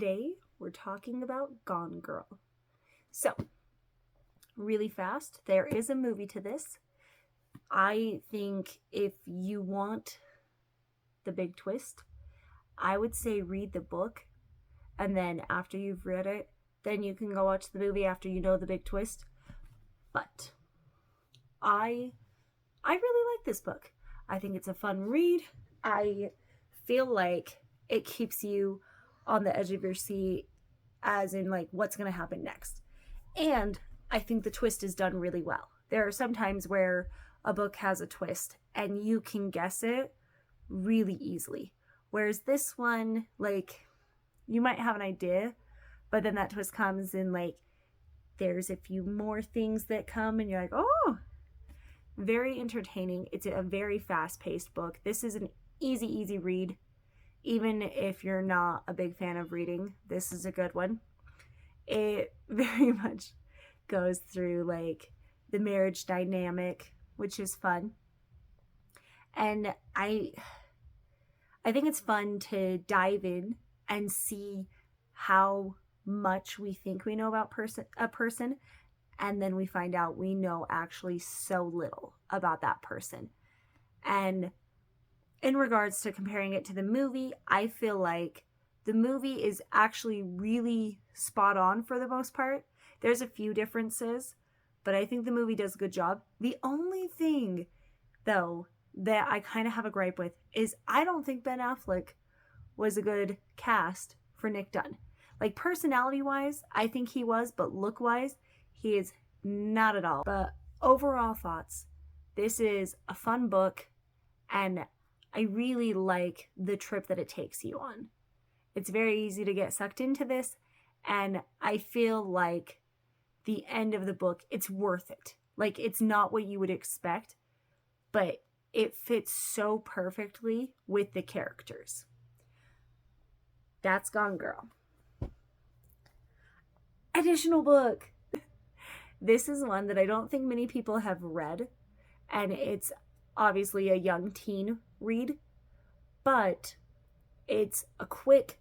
Today we're talking about Gone Girl. So, really fast, there is a movie to this. I think if you want the big twist, I would say read the book, and then after you've read it, then you can go watch the movie after you know the big twist. But I really like this book. I think it's a fun read. I feel like it keeps you on the edge of your seat, as in like what's going to happen next. And I think the twist is done really well. There are some times where a book has a twist and you can guess it really easily. Whereas this one, like, you might have an idea, but then that twist comes and like there's a few more things that come and you're like, oh, very entertaining. It's a very fast-paced book. This is an easy read. Even if you're not a big fan of reading, this is a good one. It very much goes through like the marriage dynamic, which is fun. And I think it's fun to dive in and see how much we think we know about a person, and then we find out we know actually so little about that person. And in regards to comparing it to the movie, I feel like the movie is actually really spot on for the most part. There's a few differences, but I think the movie does a good job. The only thing, though, that I kind of have a gripe with is I don't think Ben Affleck was a good cast for Nick Dunn. Like, personality-wise, I think he was, but look-wise, he is not at all. But overall thoughts, this is a fun book, and I really like the trip that it takes you on. It's very easy to get sucked into this, and I feel like the end of the book, it's worth it. Like, it's not what you would expect, but it fits so perfectly with the characters. That's Gone Girl. Additional book. This is one that I don't think many people have read, and it's obviously a young teen read, but it's a quick,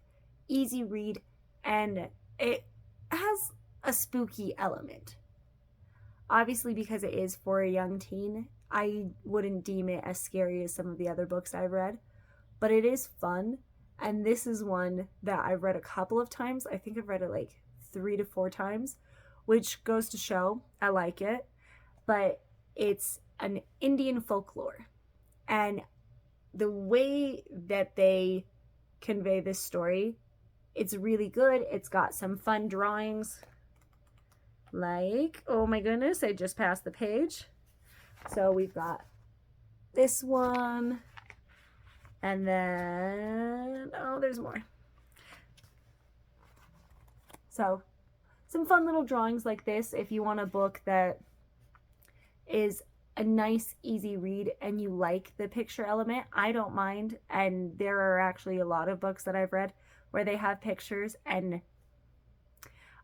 easy read, and it has a spooky element. Obviously, because it is for a young teen, I wouldn't deem it as scary as some of the other books I've read, but it is fun, and this is one that I've read a couple of times. I think I've read it like 3 to 4 times, which goes to show I like it. But it's an Indian folklore, and the way that they convey this story, it's really good. It's got some fun drawings, like, oh my goodness, I just passed the page. So we've got this one, and then, oh, there's more. So some fun little drawings like this if you want a book that is a nice, easy read and you like the picture element. I don't mind, and there are actually a lot of books that I've read where they have pictures, and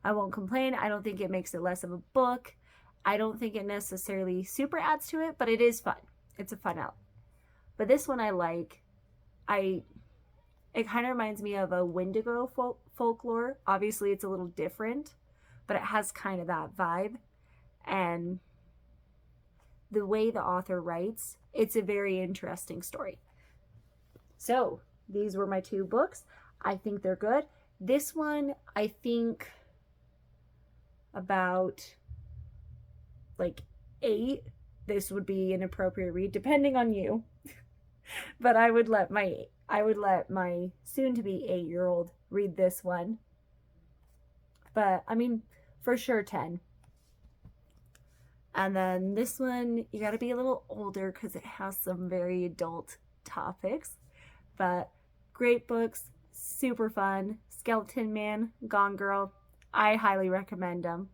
I won't complain. I don't think it makes it less of a book. I don't think it necessarily super adds to it, but it is fun. It's a fun element. But this one I like. It kind of reminds me of a Wendigo folklore. Obviously, it's a little different, but it has kind of that vibe. And the way the author writes, it's a very interesting story. So, these were my 2 books. I think they're good. This one, I think about like 8. This would be an appropriate read, depending on you. But I would let my soon-to-be 8-year-old read this one. But, I mean, for sure 10. And then this one, you gotta be a little older because it has some very adult topics. But great books, super fun. Skeleton Man, Gone Girl, I highly recommend them.